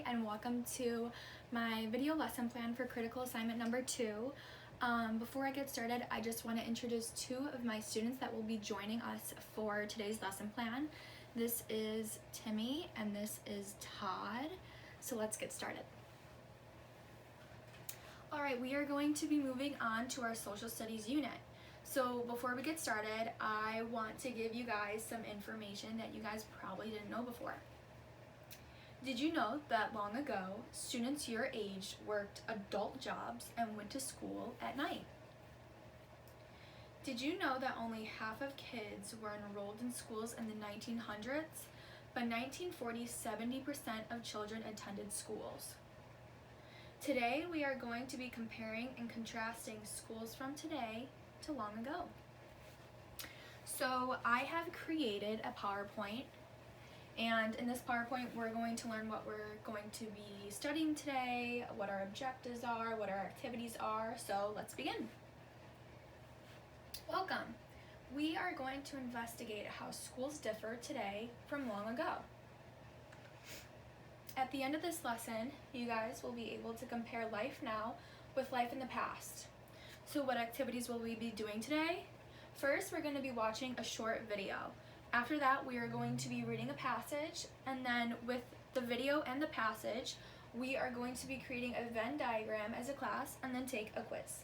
Hi, and welcome to my video lesson plan for critical assignment number 2. Before I get started, I just want to introduce two of my students that will be joining us for today's lesson plan. This is Timmy and this is Todd. So let's get started. Alright, we are going to be moving on to our social studies unit. So before we get started, I want to give you guys some information that you guys probably didn't know before. Did you know that long ago, students your age worked adult jobs and went to school at night? Did you know that only half of kids were enrolled in schools in the 1900s? By 1940, 70% of children attended schools. Today, we are going to be comparing and contrasting schools from today to long ago. So I have created a PowerPoint. And in this PowerPoint, we're going to learn what we're going to be studying today, what our objectives are, what our activities are. So let's begin. Welcome. We are going to investigate how schools differ today from long ago. At the end of this lesson, you guys will be able to compare life now with life in the past. So what activities will we be doing today? First, we're going to be watching a short video. After that, we are going to be reading a passage, and then with the video and the passage, we are going to be creating a Venn diagram as a class and then take a quiz.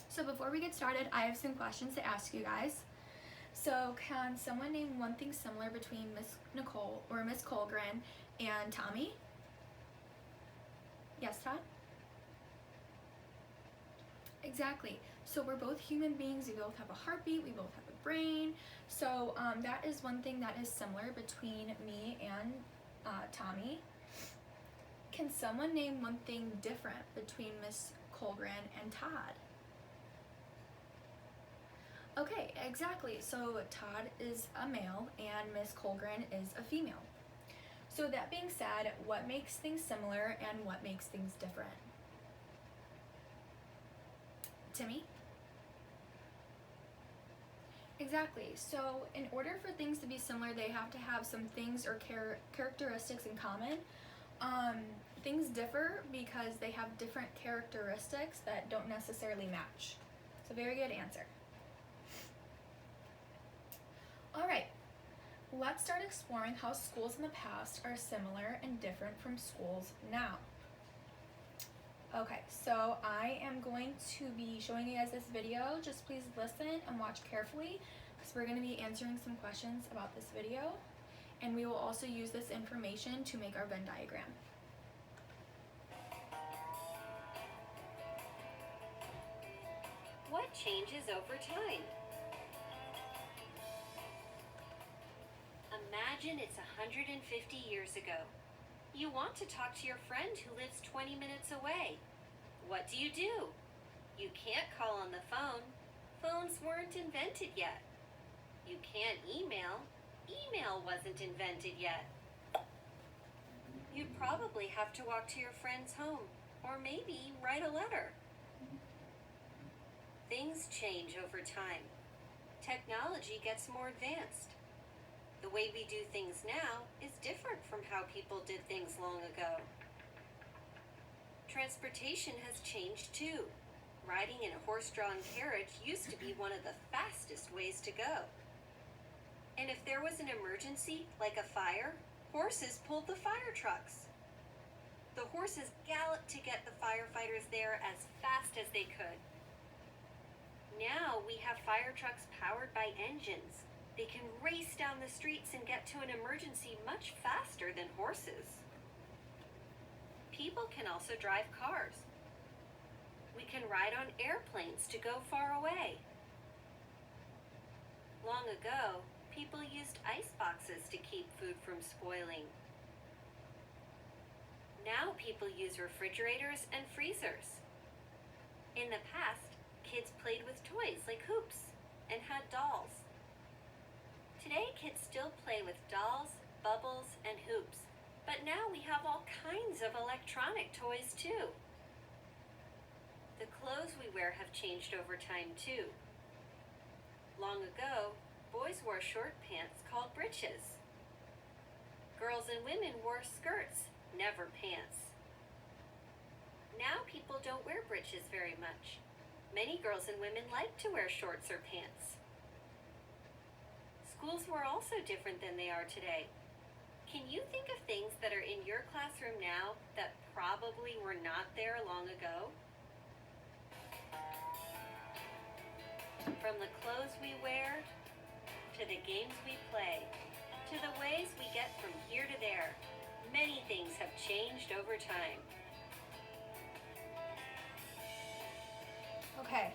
So before we get started, I have some questions to ask you guys. So can someone name one thing similar between Miss Nicole or Miss Colgren and Tommy? Yes, Todd? Exactly. So we're both human beings, we both have a heartbeat, we both have a brain. So that is one thing that is similar between me and Tommy. Can someone name one thing different between Miss Colgren and Todd? Okay, exactly. So Todd is a male and Miss Colgren is a female. So that being said, what makes things similar and what makes things different? Timmy? Exactly. So in order for things to be similar, they have to have some things or characteristics in common. Things differ because they have different characteristics that don't necessarily match. It's a very good answer. All right, let's start exploring how schools in the past are similar and different from schools now. Okay, so I am going to be showing you guys this video. Just please listen and watch carefully because we're going to be answering some questions about this video, and we will also use this information to make our Venn diagram. What changes over time? Imagine it's 150 years ago. You want to talk to your friend who lives 20 minutes away. What do? You can't call on the phone. Phones weren't invented yet. You can't email. Email wasn't invented yet. You'd probably have to walk to your friend's home, or maybe write a letter. Things change over time. Technology gets more advanced. The way we do things now is different from how people did things long ago. Transportation has changed too. Riding in a horse-drawn carriage used to be one of the fastest ways to go. And if there was an emergency, like a fire, horses pulled the fire trucks. The horses galloped to get the firefighters there as fast as they could. Now we have fire trucks powered by engines. They can race down the streets and get to an emergency much faster than horses. People can also drive cars. We can ride on airplanes to go far away. Long ago, people used ice boxes to keep food from spoiling. Now people use refrigerators and freezers. In the past, kids played with toys like hoops and had dolls. Today, kids still play with dolls, bubbles, and hoops, but now we have all kinds of electronic toys too. The clothes we wear have changed over time too. Long ago, boys wore short pants called breeches. Girls and women wore skirts never pants. Now people don't wear breeches very much. Many girls and women like to wear shorts or pants. Schools were also different than they are today. Can you think of things that are in your classroom now that probably were not there long ago? From the clothes we wear, to the games we play, to the ways we get from here to there, many things have changed over time. Okay.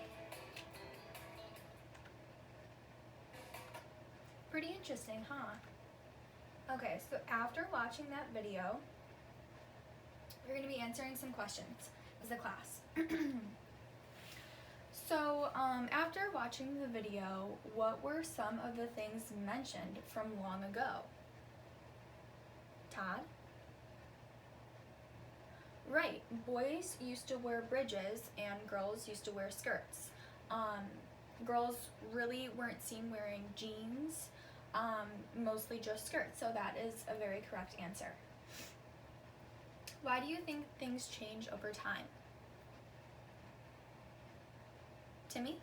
Pretty interesting, huh? Okay, so after watching that video, we're going to be answering some questions as a class. So, after watching the video, what were some of the things mentioned from long ago? Todd? Right, boys used to wear bridges and girls used to wear skirts. Girls really weren't seen wearing jeans, mostly just skirts, so that is a very correct answer. Why do you think things change over time? Timmy?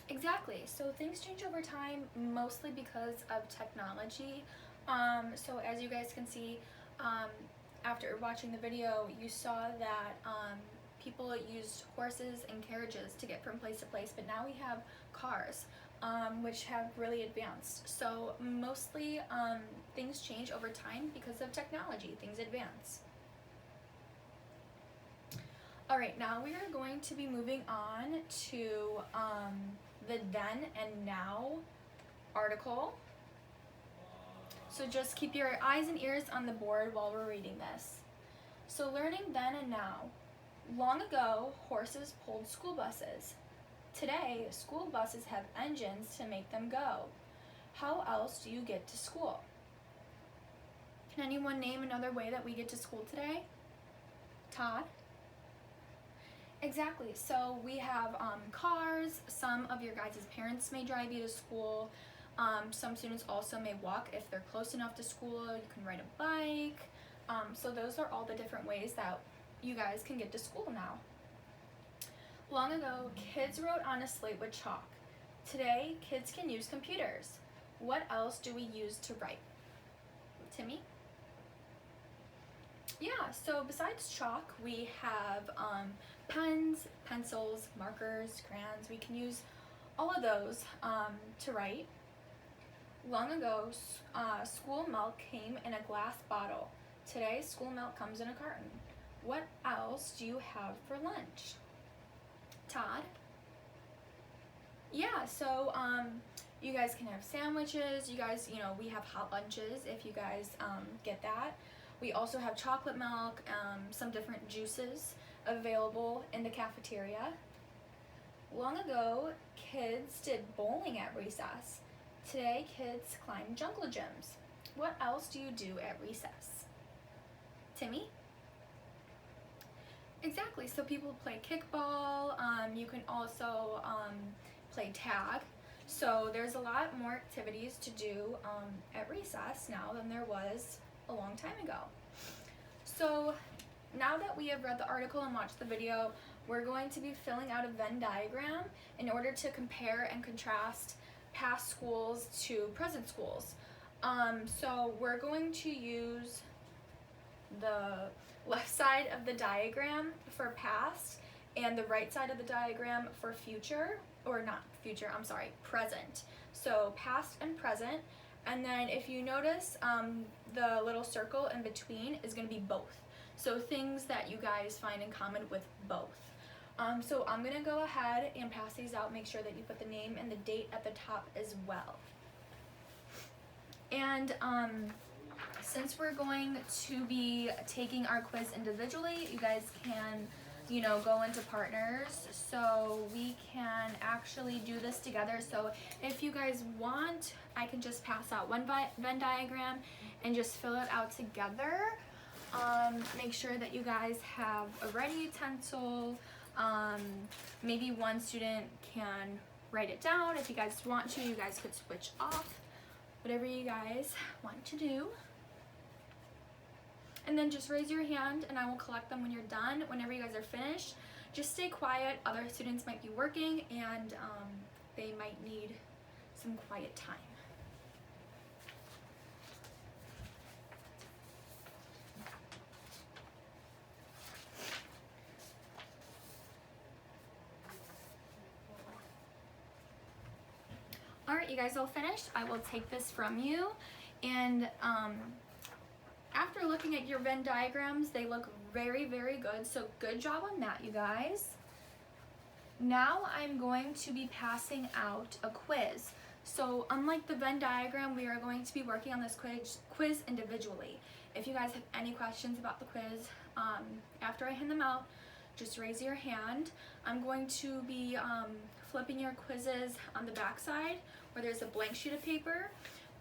Exactly, so things change over time mostly because of technology. So as you guys can see, after watching the video, you saw that people used horses and carriages to get from place to place, but now we have cars, which have really advanced. So mostly things change over time because of technology, things advance. Alright, now we are going to be moving on to the then and now article. So just keep your eyes and ears on the board while we're reading this. So learning then and now. Long ago, horses pulled school buses. Today, school buses have engines to make them go. How else do you get to school? Can anyone name another way that we get to school today? Todd? Exactly, so we have cars. Some of your guys' parents may drive you to school. Some students also may walk if they're close enough to school. You can ride a bike. So those are all the different ways that you guys can get to school now. Long ago, kids wrote on a slate with chalk. Today, kids can use computers. What else do we use to write? Timmy? Yeah, so besides chalk, we have pens, pencils, markers, crayons. We can use all of those to write. Long ago, school milk came in a glass bottle. Today, school milk comes in a carton. What else do you have for lunch? Todd? Yeah, so you guys can have sandwiches. You guys, we have hot lunches if you guys get that. We also have chocolate milk, some different juices available in the cafeteria. Long ago, kids did bowling at recess. Today, kids climb jungle gyms. What else do you do at recess? Timmy? Exactly, so people play kickball. You can also play tag. So there's a lot more activities to do at recess now than there was a long time ago. So now that we have read the article and watched the video, we're going to be filling out a Venn diagram in order to compare and contrast past schools to present schools. So we're going to use the left side of the diagram for past and the right side of the diagram for future, or not future, I'm sorry, present. So past and present. And then if you notice, the little circle in between is going to be both. So things that you guys find in common with both. So I'm going to go ahead and pass these out. Make sure that you put the name and the date at the top as well. And since we're going to be taking our quiz individually, you guys can, go into partners. So we can actually do this together. So if you guys want, I can just pass out one Venn diagram and just fill it out together. Make sure that you guys have a ready utensil. Maybe one student can write it down. If you guys want to, you guys could switch off. Whatever you guys want to do. and then just raise your hand and I will collect them when you're done. Whenever you guys are finished, just stay quiet. Other students might be working and they might need some quiet time. Alright, you guys all finished. I will take this from you, and after looking at your Venn diagrams, they look very, very good, so good job on that, you guys. Now I'm going to be passing out a quiz. So unlike the Venn diagram, we are going to be working on this quiz individually. If you guys have any questions about the quiz, after I hand them out, just raise your hand. I'm going to be flipping your quizzes on the back side where there's a blank sheet of paper.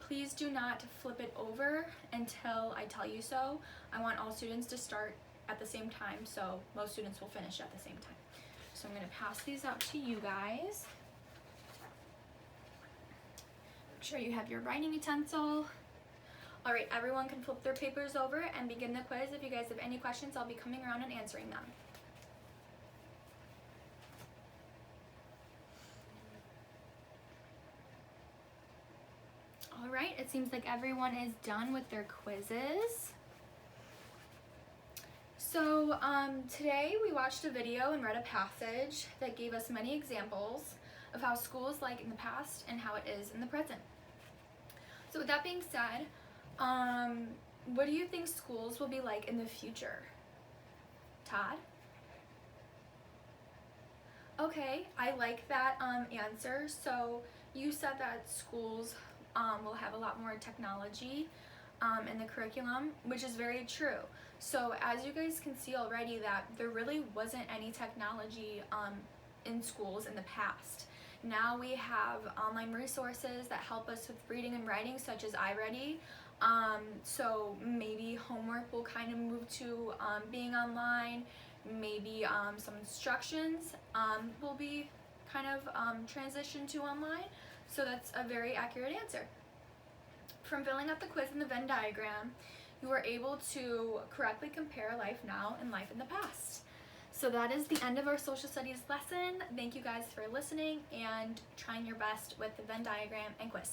Please do not flip it over until I tell you so. I want all students to start at the same time, so most students will finish at the same time. So I'm going to pass these out to you guys. Make sure you have your writing utensil. All right, everyone can flip their papers over and begin the quiz. If you guys have any questions, I'll be coming around and answering them. All right, it seems like everyone is done with their quizzes. So today we watched a video and read a passage that gave us many examples of how school is like in the past and how it is in the present. So with that being said, what do you think schools will be like in the future? Todd? Okay, I like that answer. So you said that schools will have a lot more technology in the curriculum, which is very true. So as you guys can see already that there really wasn't any technology in schools in the past. Now we have online resources that help us with reading and writing, such as iReady. So maybe homework will kind of move to being online. Maybe some instructions will be kind of transitioned to online. So that's a very accurate answer. From filling out the quiz in the Venn diagram, you were able to correctly compare life now and life in the past. So that is the end of our social studies lesson. Thank you guys for listening and trying your best with the Venn diagram and quiz.